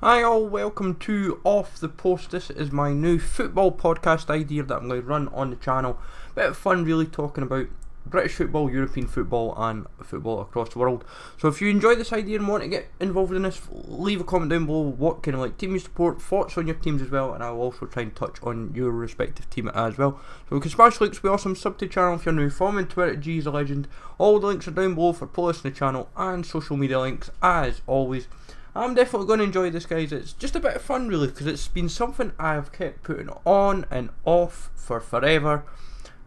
Hi all, welcome to Off the Post. This is my new football podcast idea that I'm going to run on the channel. Bit of fun really talking about British football, European football and football across the world. So if you enjoy this idea and want to get involved in this, leave a comment down below what kind of team you support, thoughts on your teams as well, and I'll also try and touch on your respective team as well. So we can smash links, be awesome, sub to the channel if you're new, follow me on Twitter, G is a legend. All the links are down below for playlists on the channel and social media links as always. I'm definitely going to enjoy this, guys. It's just a bit of fun really, because it's been something I've kept putting on and off for forever,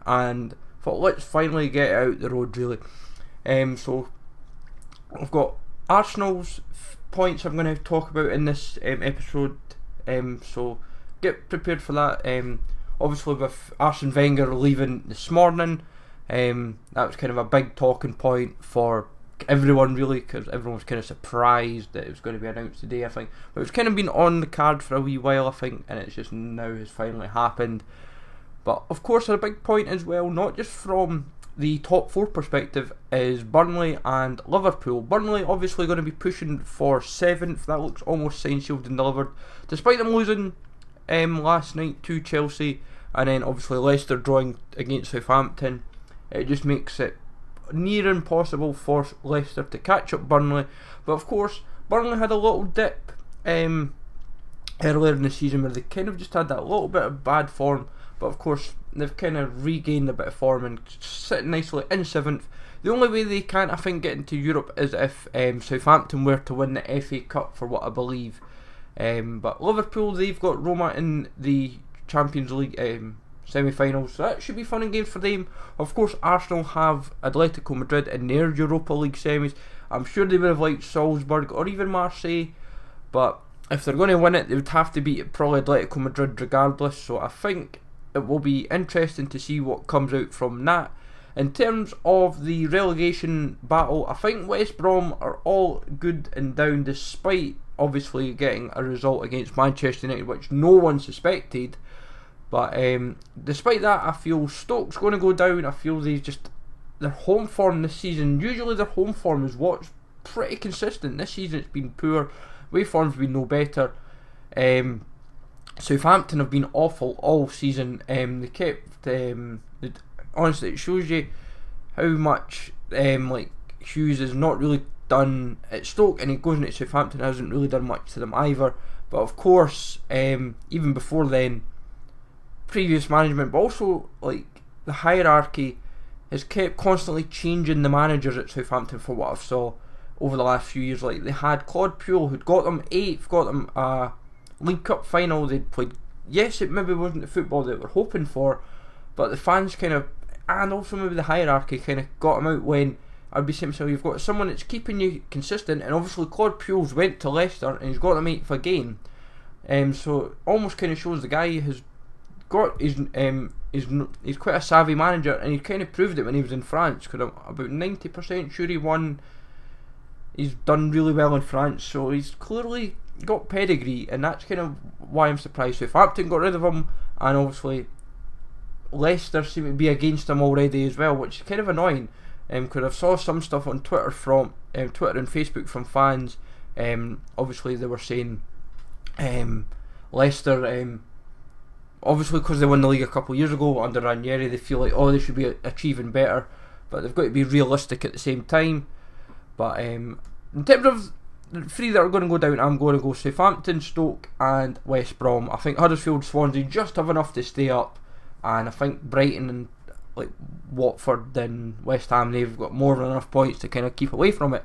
and thought let's finally get it out the road really. So I've got Arsenal's points I'm going to talk about in this episode, so get prepared for that. Obviously with Arsene Wenger leaving this morning, that was kind of a big talking point for everyone really, because everyone was kind of surprised that it was going to be announced today, I think. But it's kind of been on the card for a wee while, I think, and it's just now has finally happened. But of course a big point as well, not just from the top four perspective, is Burnley and Liverpool. Burnley obviously going to be pushing for 7th, that looks almost signed, sealed and delivered, despite them losing last night to Chelsea, and then obviously Leicester drawing against Southampton. It just makes it near impossible for Leicester to catch up Burnley. But of course Burnley had a little dip earlier in the season where they kind of just had that little bit of bad form, but of course they've kind of regained a bit of form and sitting nicely in 7th. The only way they can't, I think, get into Europe is if Southampton were to win the FA Cup, for what I believe. But Liverpool, they've got Roma in the Champions League semi-finals, so that should be fun and games for them. Of course Arsenal have Atletico Madrid in their Europa League semis. I'm sure they would have liked Salzburg or even Marseille, but if they're going to win it they would have to beat probably Atletico Madrid regardless, so I think it will be interesting to see what comes out from that. In terms of the relegation battle, I think West Brom are all good and down, despite obviously getting a result against Manchester United which no one suspected. But despite that, I feel Stoke's going to go down. I feel their home form this season, usually their home form is what's pretty consistent. This season it's been poor, away form's been no better. Southampton have been awful all season. They kept, honestly it shows you how much Hughes has not really done at Stoke, and he goes into Southampton, hasn't really done much to them either. But of course, even before then, previous management, but also the hierarchy has kept constantly changing the managers at Southampton, for what I've saw over the last few years. They had Claude Puel, who'd got them 8th, got them a League Cup final. They'd played, yes, it maybe wasn't the football they were hoping for, but the fans kind of, and also maybe the hierarchy kind of got them out when I'd be saying, so you've got someone that's keeping you consistent, and obviously Claude Puel's went to Leicester and he's got them 8th again, so it almost kind of shows the guy has got he's quite a savvy manager, and he kind of proved it when he was in France, because I'm about 90% sure he's done really well in France, so he's clearly got pedigree, and that's kind of why I'm surprised Southampton got rid of him, and obviously Leicester seem to be against him already as well, which is kind of annoying, because I've saw some stuff on Twitter from Twitter and Facebook from fans. Obviously they were saying Leicester, obviously because they won the league a couple of years ago under Ranieri, they feel like, oh, they should be achieving better, but they've got to be realistic at the same time. But in terms of the 3 that are going to go down, I'm going to go Southampton, Stoke and West Brom. I think Huddersfield, Swansea just have enough to stay up, and I think Brighton and Watford and West Ham, they've got more than enough points to kind of keep away from it.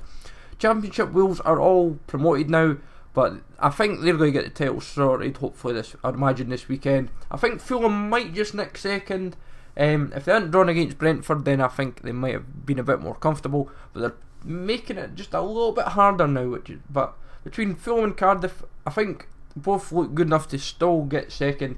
Championship Wolves are all promoted now, but I think they're going to get the title sorted hopefully I'd imagine this weekend. I think Fulham might just nick 2nd. If they hadn't drawn against Brentford, then I think they might have been a bit more comfortable, but they're making it just a little bit harder now. But between Fulham and Cardiff, I think both look good enough to still get 2nd.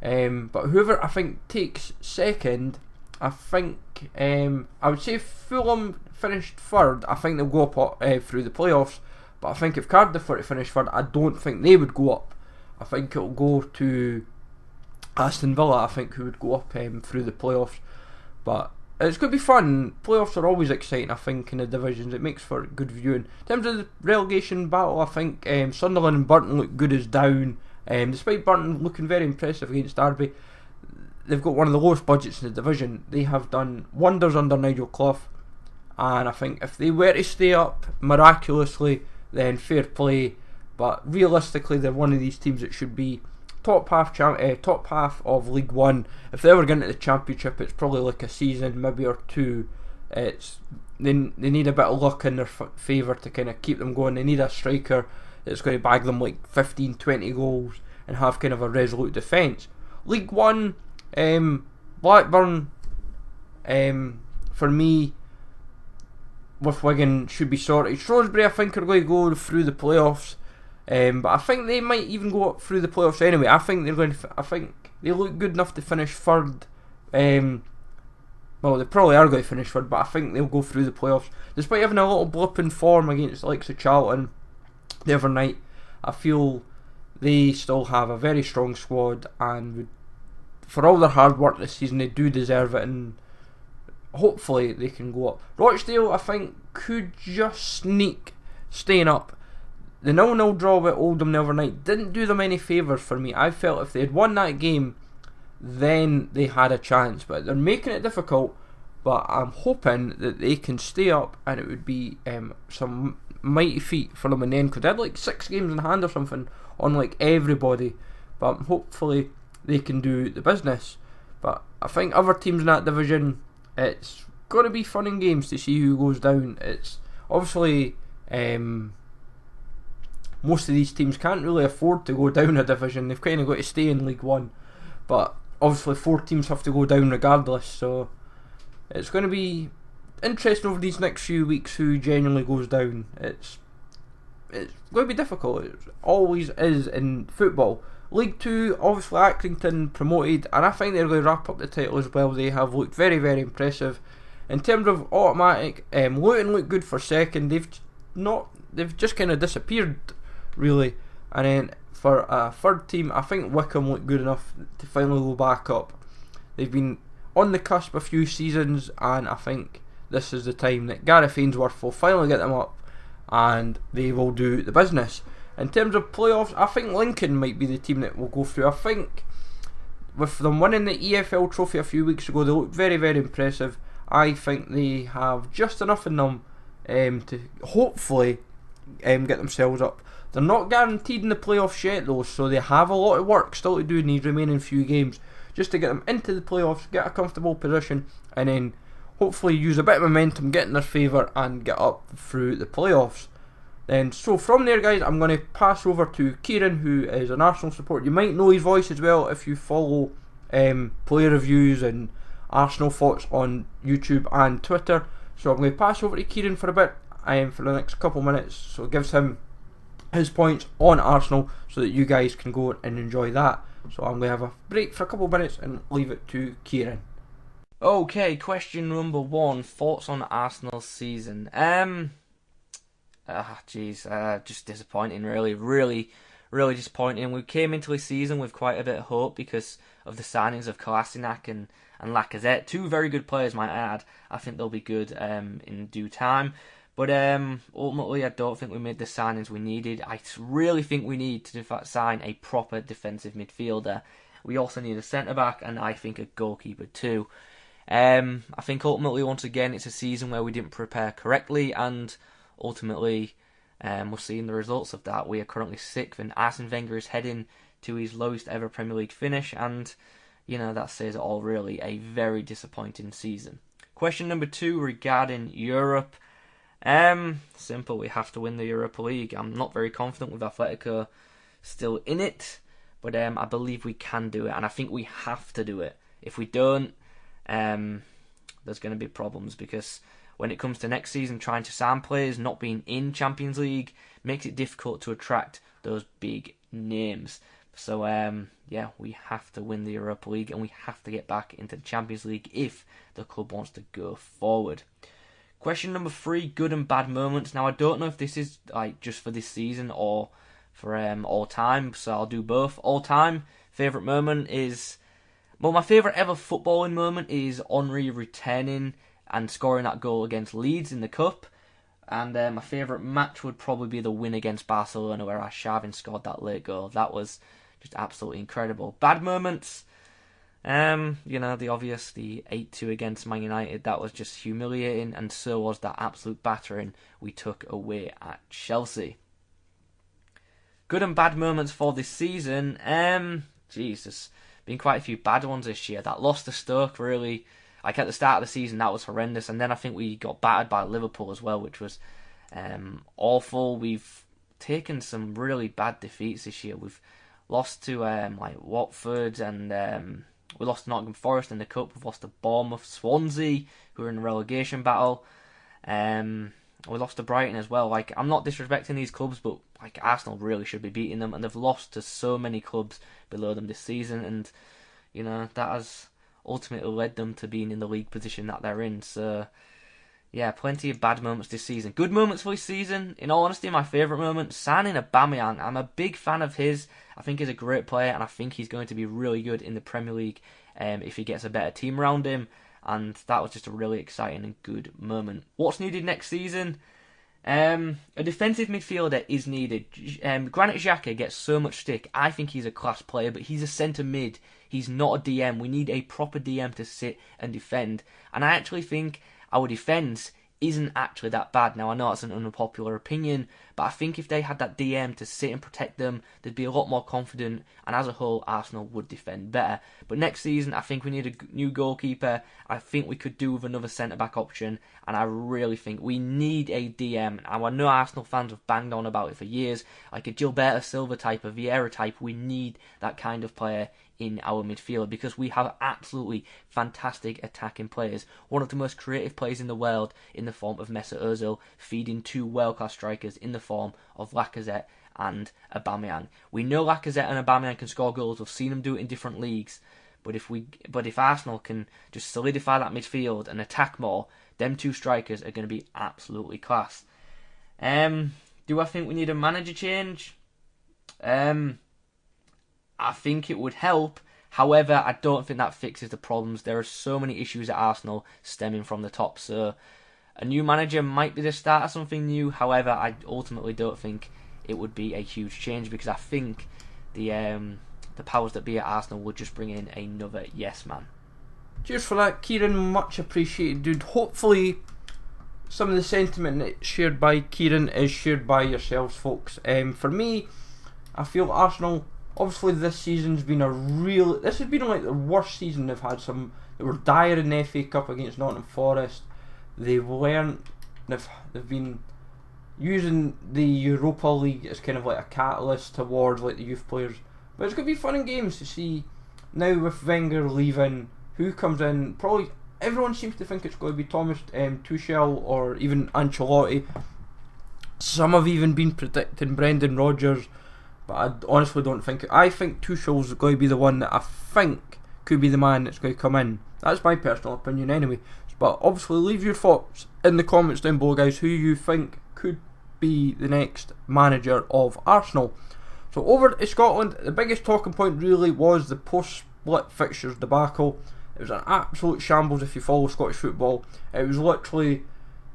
But whoever I think takes 2nd, I think I would say Fulham finished 3rd. I think they'll go up through the playoffs. But I think if Cardiff were to finish 3rd, I don't think they would go up. I think it'll go to Aston Villa, I think, who would go up through the playoffs. But it's going to be fun. Playoffs are always exciting, I think, in the divisions. It makes for good viewing. In terms of the relegation battle, I think Sunderland and Burton look good as down. Despite Burton looking very impressive against Derby, they've got one of the lowest budgets in the division. They have done wonders under Nigel Clough, and I think if they were to stay up miraculously, then fair play. But realistically, they're one of these teams that should be top half of League One. If they ever get into the Championship, it's probably like a season, maybe or two. They need a bit of luck in their favour to kind of keep them going. They need a striker that's going to bag them like 15, 20 goals and have kind of a resolute defence. League One, Blackburn, for me, with Wigan, should be sorted. Shrewsbury, I think, are going to go through the playoffs. But I think they might even go up through the playoffs anyway. I think they look good enough to finish third. Well, they probably are going to finish third, but I think they'll go through the playoffs. Despite having a little blip in form against the likes of Charlton the other night, I feel they still have a very strong squad, and for all their hard work this season, they do deserve it, and hopefully they can go up. Rochdale, I think, could just sneak staying up. The 0-0 draw with Oldham the other night didn't do them any favours for me. I felt if they had won that game, then they had a chance. But they're making it difficult. But I'm hoping that they can stay up, and it would be some mighty feat for them in the end. Because they had like 6 games in hand or something on like everybody. But hopefully they can do the business. But I think other teams in that division, it's going to be fun and games to see who goes down. It's obviously most of these teams can't really afford to go down a division. They've kind of got to stay in League One, but obviously 4 teams have to go down regardless, so it's going to be interesting over these next few weeks who genuinely goes down. It's going to be difficult. It always is in football. League 2, obviously Accrington promoted, and I think they're going to wrap up the title as well. They have looked very, very impressive. In terms of automatic, Luton look good for second. They've just kind of disappeared, really. And then for a third team, I think Wycombe look good enough to finally go back up. They've been on the cusp a few seasons, and I think this is the time that Gareth Ainsworth will finally get them up, and they will do the business. In terms of playoffs, I think Lincoln might be the team that will go through. I think with them winning the EFL trophy a few weeks ago, they look very, very impressive. I think they have just enough in them to hopefully get themselves up. They're not guaranteed in the playoffs yet though, so they have a lot of work still to do in these remaining few games just to get them into the playoffs, get a comfortable position, and then hopefully use a bit of momentum, get in their favour, and get up through the playoffs. Then, so from there, guys, I'm going to pass over to Kieran, who is an Arsenal supporter. You might know his voice as well if you follow player reviews and Arsenal thoughts on YouTube and Twitter. So I'm going to pass over to Kieran for a bit, for the next couple minutes. So it gives him his points on Arsenal so that you guys can go and enjoy that. So I'm going to have a break for a couple of minutes and leave it to Kieran. Okay, question number 1. Thoughts on Arsenal's season? Just disappointing, really disappointing. We came into the season with quite a bit of hope because of the signings of Kolasinac and Lacazette. 2 very good players, might I add. I think they'll be good in due time. But ultimately, I don't think we made the signings we needed. I really think we need to sign a proper defensive midfielder. We also need a centre-back, and I think a goalkeeper too. I think ultimately, once again, it's a season where we didn't prepare correctly, and ultimately, we're seeing the results of that. We are currently 6th, and Arsene Wenger is heading to his lowest ever Premier League finish, and that says it all, really. A very disappointing season. Question number 2 regarding Europe. Simple, we have to win the Europa League. I'm not very confident with Atletico still in it, but I believe we can do it, and I think we have to do it. If we don't, there's going to be problems, because when it comes to next season, trying to sign players, not being in Champions League, makes it difficult to attract those big names. So, we have to win the Europa League, and we have to get back into the Champions League if the club wants to go forward. Question number 3, good and bad moments. Now, I don't know if this is just for this season or for all time, so I'll do both. All time, favourite moment is Well, my favourite ever footballing moment is Henry returning and scoring that goal against Leeds in the Cup. And my favourite match would probably be the win against Barcelona where Arshavin scored that late goal. That was just absolutely incredible. Bad moments, the obvious, the 8-2 against Man United. That was just humiliating, and so was that absolute battering we took away at Chelsea. Good and bad moments for this season. Jesus, been quite a few bad ones this year. That loss to Stoke, really, like at the start of the season, that was horrendous, and then I think we got battered by Liverpool as well, which was awful. We've taken some really bad defeats this year. We've lost to Watford, and we lost to Nottingham Forest in the Cup. We've lost to Bournemouth, Swansea, who are in a relegation battle. We lost to Brighton as well. Like, I'm not disrespecting these clubs, but like Arsenal really should be beating them, and they've lost to so many clubs below them this season, and that has ultimately led them to being in the league position that they're in. So yeah, plenty of bad moments this season. Good moments for this season. In all honesty, my favourite moment, signing Aubameyang. I'm a big fan of his. I think he's a great player, and I think he's going to be really good in the Premier League if he gets a better team around him. And that was just a really exciting and good moment. What's needed next season? A defensive midfielder is needed. Granit Xhaka gets so much stick. I think he's a class player, but he's a centre mid. He's not a DM. We need a proper DM to sit and defend. And I actually think our defence isn't actually that bad. Now, I know it's an unpopular opinion, but I think if they had that DM to sit and protect them, they'd be a lot more confident, and as a whole, Arsenal would defend better. But next season, I think we need a new goalkeeper. I think we could do with another centre-back option, and I really think we need a DM. Now, I know Arsenal fans have banged on about it for years, like a Gilberto Silva type, a Vieira type. We need that kind of player in our midfield, because we have absolutely fantastic attacking players. One of the most creative players in the world in the form of Mesut Ozil, feeding two world-class strikers in the form of Lacazette and Aubameyang. We know Lacazette and Aubameyang can score goals. We've seen them do it in different leagues. But if Arsenal can just solidify that midfield and attack more, them two strikers are going to be absolutely class. Do I think we need a manager change? I think it would help. However, I don't think that fixes the problems. There are so many issues at Arsenal stemming from the top. So a new manager might be the start of something new. However, I ultimately don't think it would be a huge change, because I think the powers that be at Arsenal would just bring in another yes man. Cheers for that, Kieran. Much appreciated, dude. Hopefully some of the sentiment that's shared by Kieran is shared by yourselves, folks. For me, I feel Arsenal, obviously this season's been this has been like the worst season they've had. They were dire in the FA Cup against Nottingham Forest. They've been using the Europa League as kind of like a catalyst towards like the youth players. But it's going to be fun in games to see now with Wenger leaving, who comes in. Probably everyone seems to think it's going to be Thomas Tuchel or even Ancelotti. Some have even been predicting Brendan Rodgers, but I honestly don't think it. I think Tuchel's going to be the one that I think could be the man that's going to come in. That's my personal opinion anyway. But obviously leave your thoughts in the comments down below, guys, who you think could be the next manager of Arsenal. So over to Scotland, the biggest talking point really was the post-split fixtures debacle. It was an absolute shambles if you follow Scottish football. It was literally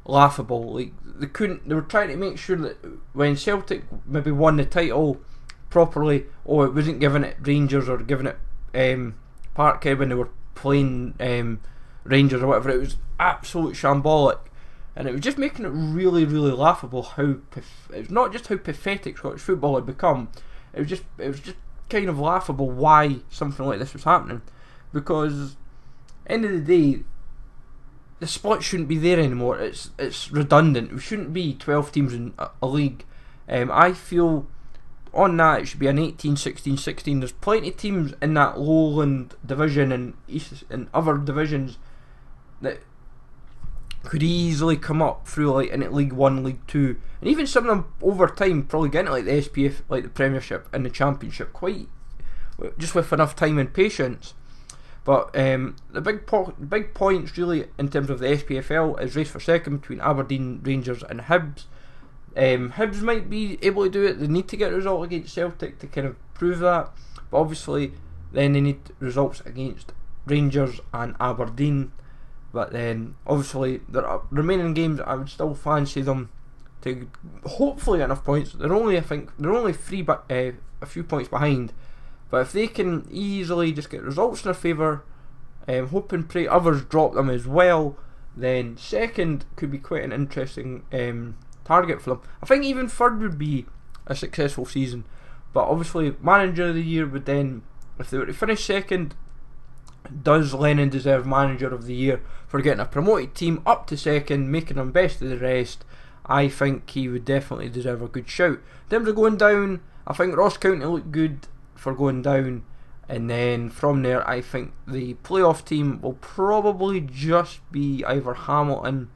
laughable. Like they were trying to make sure that when Celtic maybe won the title properly, it wasn't giving it Rangers or giving it Parkhead when they were playing Rangers or whatever. It was absolute shambolic, and it was just making it really, really laughable it's not just how pathetic Scottish football had become. It was just kind of laughable why something like this was happening, because end of the day the split shouldn't be there anymore. It's redundant. We shouldn't be 12 teams in a league. I feel on that it should be an 18, 16, 16. There's plenty of teams in that lowland division and east and other divisions that could easily come up through like in League 1, League 2, and even some of them over time probably get into like the SPF, like the Premiership and the Championship quite just with enough time and patience. But the big points really in terms of the SPFL is race for second between Aberdeen, Rangers and Hibs. Hibs might be able to do it. They need to get a result against Celtic to kind of prove that, but obviously Then they need results against Rangers and Aberdeen. But then, obviously, there are remaining games. I would still fancy them to hopefully get enough points. They're only, I think, a few points behind. But if they can easily just get results in their favour, hope and pray others drop them as well, then second could be quite an interesting target for them. I think even third would be a successful season. But obviously, manager of the year would then, if they were to finish second, does Lennon deserve manager of the year for getting a promoted team up to second, making them best of the rest? I think he would definitely deserve a good shout. In terms of going down, I think Ross County looked good for going down, and then from there I think the playoff team will probably just be either Hamilton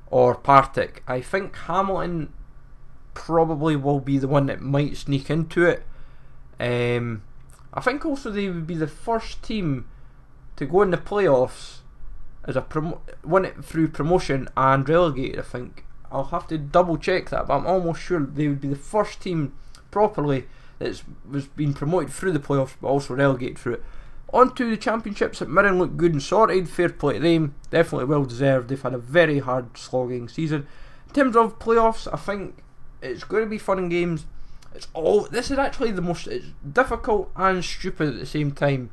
or Partick. I think Hamilton probably will be the one that might sneak into it. I think also they would be the first team to go in the playoffs as win it through promotion and relegated. I think I'll have to double check that, but I'm almost sure they would be the first team properly that was being promoted through the playoffs but also relegated through it. On to the championships. St Mirren looked good and sorted, fair play to them, definitely well deserved. They've had a very hard slogging season. In terms of playoffs, I think it's going to be fun and games. This is actually it's difficult and stupid at the same time.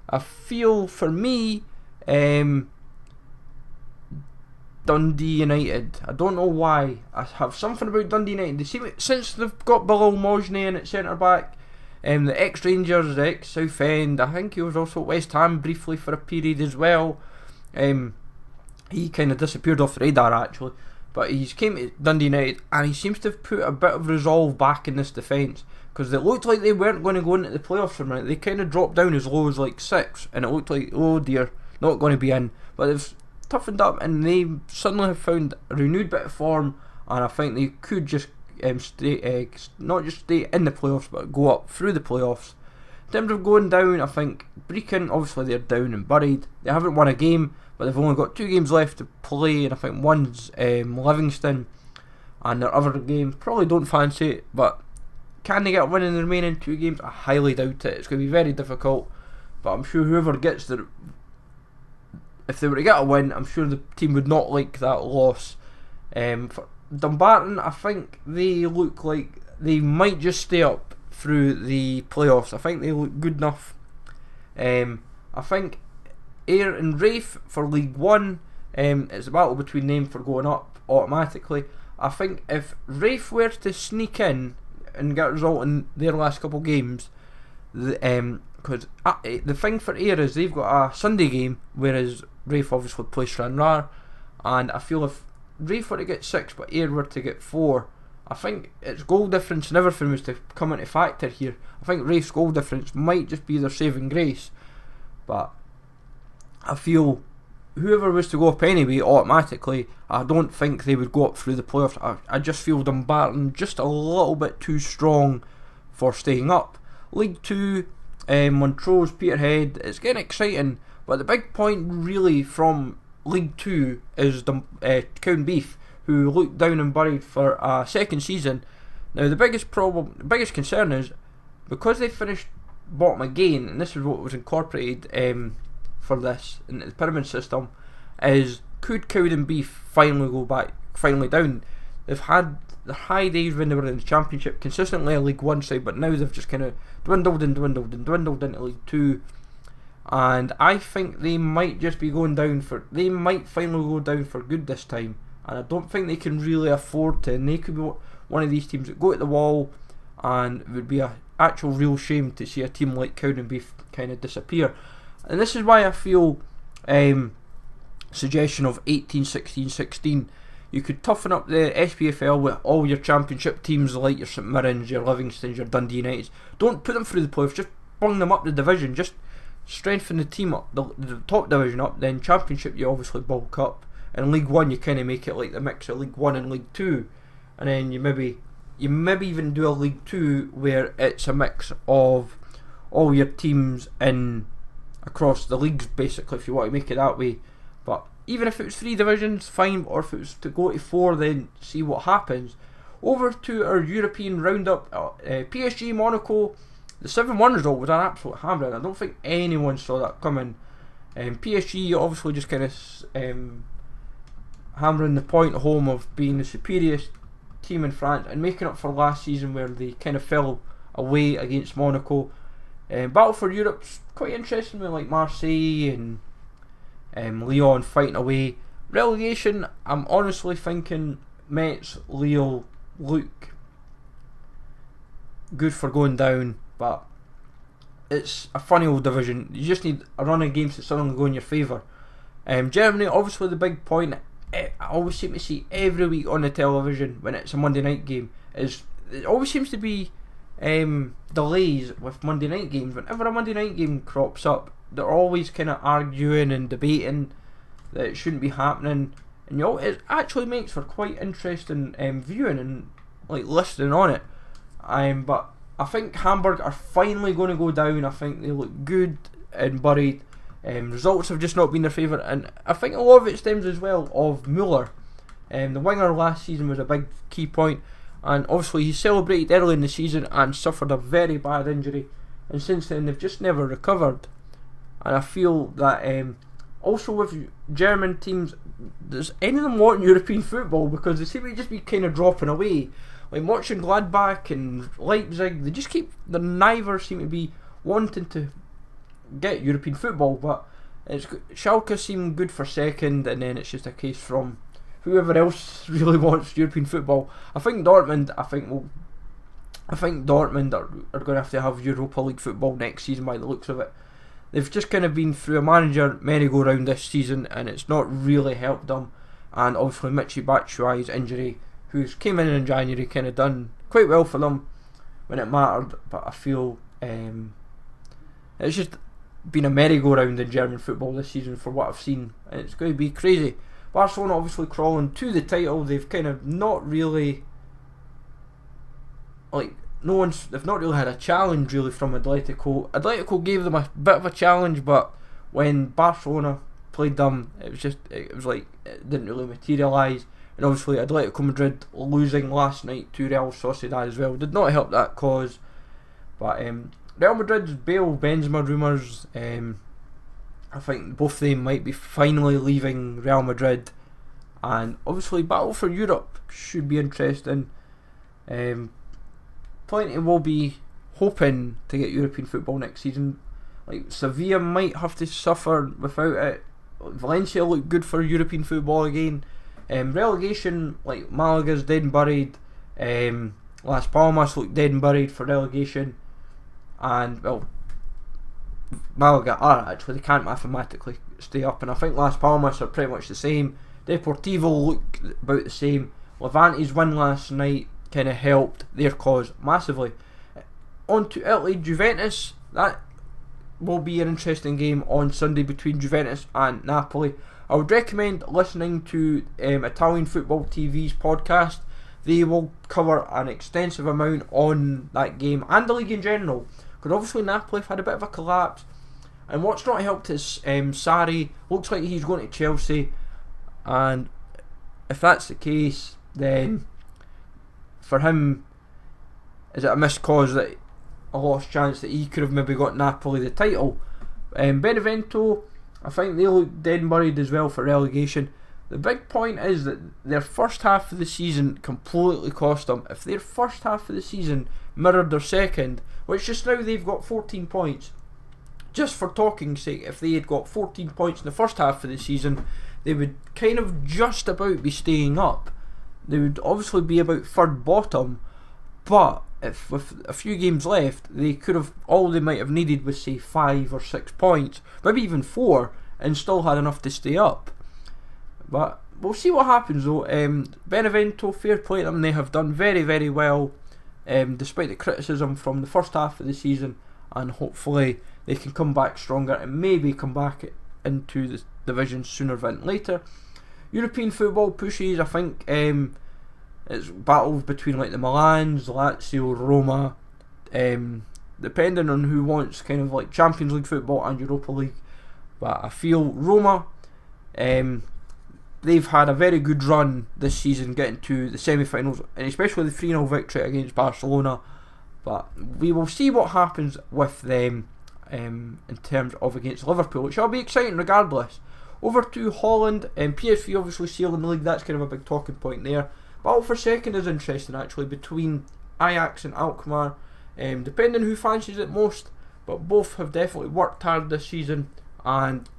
I feel for me, Dundee United. I don't know why. I have something about Dundee United. They seem, since they've got Bilal Mojni in at centre back, the ex-Rangers, the ex-Southend. I think he was also at West Ham briefly for a period as well. He kind of disappeared off the radar actually, but he's came to Dundee United and he seems to have put a bit of resolve back in this defence, because it looked like they weren't going to go into the playoffs for a minute. They kind of dropped down as low as like 6, and it looked like, oh dear, not going to be in. But they've toughened up and they suddenly have found a renewed bit of form, and I think they could just not just stay in the playoffs but go up through the playoffs. In terms of going down, I think Brecon, obviously they're down and buried. They haven't won a game, but they've only got 2 games left to play, and I think one's Livingston, and their other game probably don't fancy it, but can they get a win in the remaining 2 games? I highly doubt it. It's going to be very difficult, but I'm sure whoever gets there, if they were to get a win, I'm sure the team would not like that loss. For Dumbarton, I think they look like they might just stay up through the playoffs. I think they look good enough. I think Ayr and Rafe for League 1, it's a battle between them for going up automatically. I think if Rafe were to sneak in and get a result in their last couple games, because the thing for Ayr is they've got a Sunday game, whereas Rafe obviously plays Stranraer, and I feel if Rafe were to get 6 but Ayr were to get 4, I think its goal difference and everything was to come into factor here. I think Rafe's goal difference might just be their saving grace, but I feel whoever was to go up anyway automatically, I don't think they would go up through the playoffs. I just feel Dumbarton just a little bit too strong for staying up. League 2, Montrose, Peterhead, it's getting exciting, but the big point really from League 2 is Cowdenbeath, who looked down and buried for a second season. Now the biggest concern is, because they finished bottom again, and this is what was incorporated for this in the pyramid system, is could Cowdenbeath finally down? They've had their high days when they were in the Championship, consistently a League 1 side, but now they've just kind of dwindled into League 2, and I think they might just be going down they might finally go down for good this time, and I don't think they can really afford to, and they could be one of these teams that go at the wall, and it would be an actual real shame to see a team like Cowdenbeath kind of disappear. And this is why I feel suggestion of 18, 16, 16. You could toughen up the SPFL with all your Championship teams like your St Mirrens, your Livingstons, your Dundee Uniteds. Don't put them through the playoffs, just bung them up the division, just strengthen the team up, the top division up. Then Championship you obviously bulk up, and League 1 you kind of make it like the mix of League 1 and League 2, and then you maybe even do a League 2 where it's a mix of all your teams in across the leagues, basically, if you want to make it that way. But even if it was 3 divisions, fine, or if it was to go to 4, then see what happens. Over to our European roundup. PSG, Monaco, the 7-1 result was an absolute hammering. I don't think anyone saw that coming. PSG obviously just kind of hammering the point home of being the superior team in France and making up for last season where they kind of fell away against Monaco. Battle for Europe's quite interesting with like Marseille and Lyon fighting away. Relegation, I'm honestly thinking Metz, Lille look good for going down, but it's a funny old division. You just need a run of games that suddenly go in your favour. Germany, obviously the big point I always seem to see every week on the television when it's a Monday night game is it always seems to be delays with Monday night games. Whenever a Monday night game crops up, they're always kind of arguing and debating that it shouldn't be happening, and it actually makes for quite interesting viewing and like listening on it. But I think Hamburg are finally going to go down. I think they look good and buried. Results have just not been their favourite, and I think a lot of it stems as well of Muller. The winger last season was a big key point, and obviously he celebrated early in the season and suffered a very bad injury, and since then they've just never recovered. And I feel that also with German teams, does any of them want European football, because they seem to just be kind of dropping away. Like watching Gladbach and Leipzig, they neither seem to be wanting to get European football, but Schalke seem good for second, and then it's just a case from whoever else really wants European football. I think Dortmund are going to have Europa League football next season by the looks of it. They've just kind of been through a manager merry-go-round this season, and it's not really helped them. And obviously Michy Batshuayi's injury, who's came in January, kind of done quite well for them when it mattered, but I feel it's just been a merry-go-round in German football this season for what I've seen, and it's going to be crazy. Barcelona obviously crawling to the title. They've kind of not really they've not really had a challenge really from Atletico. Atletico gave them a bit of a challenge, but when Barcelona played them, it was like it didn't really materialise. And obviously Atletico Madrid losing last night to Real Sociedad as well did not help that cause. But Real Madrid's Bale Benzema rumours, I think both of them might be finally leaving Real Madrid, and obviously Battle for Europe should be interesting. Plenty will be hoping to get European football next season. Like Sevilla might have to suffer without it. Valencia look good for European football again. Relegation, like Malaga's dead and buried. Las Palmas look dead and buried for relegation. And well, Malaga are actually, they can't mathematically stay up, and I think Las Palmas are pretty much the same. Deportivo look about the same. Levante's win last night kind of helped their cause massively. On to Italy, Juventus. That will be an interesting game on Sunday between Juventus and Napoli. I would recommend listening to Italian Football TV's podcast. They will cover an extensive amount on that game and the league in general, because obviously Napoli have had a bit of a collapse, and what's not helped is Sarri looks like he's going to Chelsea, and if that's the case, then for him, is it a missed cause, that a lost chance that he could have maybe got Napoli the title? Benevento, I think they look dead and buried as well for relegation. The big point is that their first half of the season completely cost them. If their first half of the season mirrored their second, which just now they've got 14 points, just for talking's sake, if they had got 14 points in the first half of the season, they would kind of just about be staying up. They would obviously be about third bottom, but if with a few games left, they could have, all they might have needed was say 5 or 6 points, maybe even 4, and still had enough to stay up. But we'll see what happens though. Benevento, fair play to them, they have done very, very well, despite the criticism from the first half of the season, and hopefully they can come back stronger and maybe come back into the division sooner than later. European football pushes, I think it's battles between like the Milans, Lazio, Roma, depending on who wants kind of like Champions League football and Europa League. But I feel Roma, they've had a very good run this season getting to the semi-finals, and especially the 3-0 victory against Barcelona. but we will see what happens with them in terms of against Liverpool. It shall be exciting regardless. Over to Holland, PSV obviously sealing the league, that's kind of a big talking point there. Battle for second is interesting actually between Ajax and Alkmaar, depending who fancies it most, but both have definitely worked hard this season, and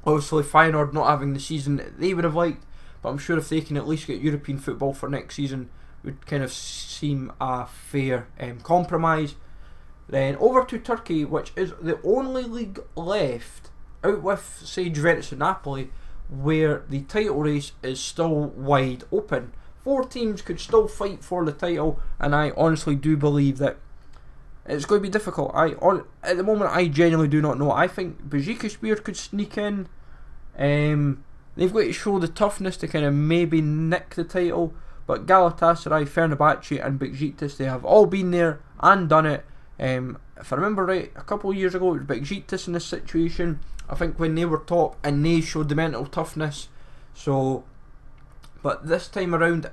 obviously Feyenoord not having the season that they would have liked, but I'm sure if they can at least get European football for next season would kind of seem a fair compromise. Then over to Turkey, which is the only league left out with say Juventus and Napoli where the title race is still wide open. 4 teams could still fight for the title, and I honestly do believe that it's going to be difficult. At the moment I genuinely do not know. I think Besiktas could sneak in. They've got to show the toughness to kind of maybe nick the title, but Galatasaray, Fenerbahce and Besiktas, they have all been there and done it. If I remember right, a couple of years ago it was Besiktas in this situation, I think, when they were top and they showed the mental toughness. So, but this time around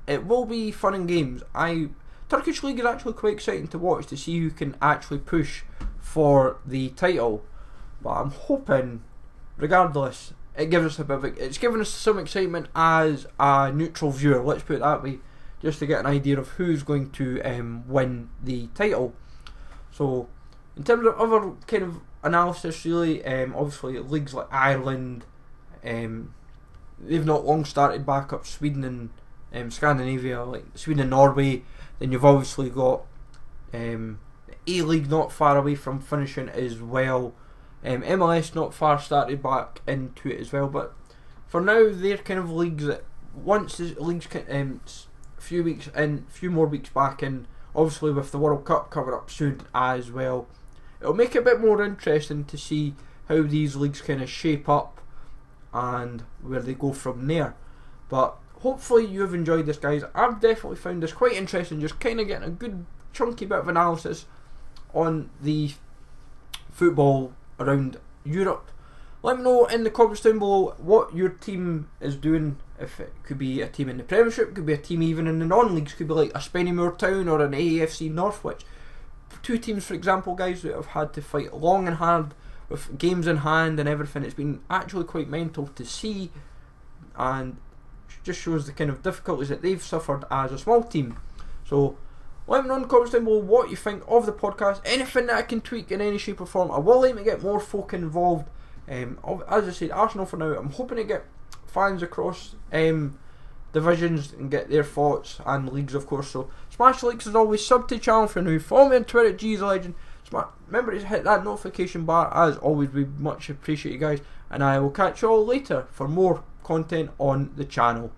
it will be fun and games. Turkish League is actually quite exciting to watch, to see who can actually push for the title, but I'm hoping regardless it gives us it's given us some excitement as a neutral viewer, let's put it that way, just to get an idea of who's going to win the title. So in terms of other kind of analysis really, obviously leagues like Ireland, they've not long started back up. Sweden and Scandinavia, like Sweden and Norway. Then you've obviously got the A-League not far away from finishing as well. MLS not far started back into it as well. But for now, they're kind of leagues that once the leagues few weeks in, few more weeks back in, obviously with the World Cup coming up soon as well, it'll make it a bit more interesting to see how these leagues kind of shape up and where they go from there. But hopefully you've enjoyed this, guys. I've definitely found this quite interesting, just kind of getting a good chunky bit of analysis on the football around Europe. Let me know in the comments down below what your team is doing. If it could be a team in the Premiership, could be a team even in the non-leagues, could be like a Spennymoor Town or an AFC Northwich. 2 teams, for example, guys, that have had to fight long and hard with games in hand and everything. It's been actually quite mental to see, and just shows the kind of difficulties that they've suffered as a small team. So let me know in the comments down below what you think of the podcast, anything that I can tweak in any shape or form. I will aim to get more folk involved. As I said, Arsenal for now. I'm hoping to get fans across divisions and get their thoughts, and leagues of course. So smash the likes as always, sub to the channel for now, follow me on Twitter at GZLegend. Remember to hit that notification bar as always, we much appreciate you guys, and I will catch you all later for more content on the channel.